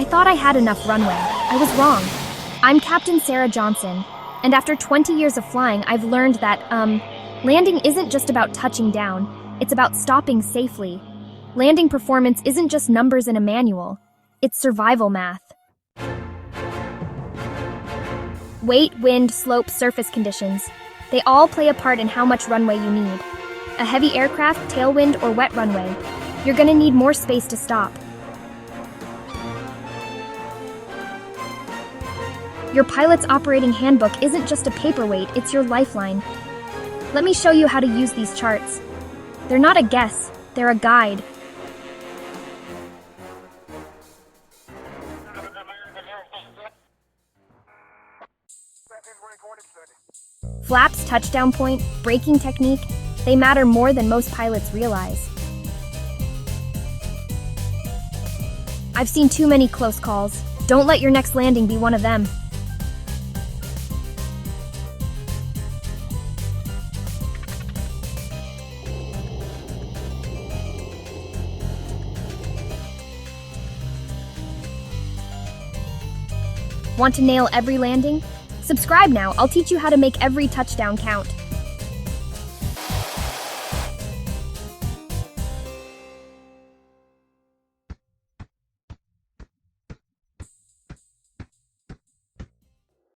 I thought I had enough runway. I was wrong. I'm Captain Sarah Johnson, and after 20 years of flying, I've learned that, landing isn't just about touching down, it's about stopping safely. Landing performance isn't just numbers in a manual, it's survival math. Weight, wind, slope, surface conditions. They all play a part in how much runway you need. A heavy aircraft, tailwind, or wet runway, you're gonna need more space to stop. Your pilot's operating handbook isn't just a paperweight, it's your lifeline. Let me show you how to use these charts. They're not a guess, they're a guide. Flaps, touchdown point, braking technique, they matter more than most pilots realize. I've seen too many close calls. Don't let your next landing be one of them. Want to nail every landing? Subscribe now, I'll teach you how to make every touchdown count.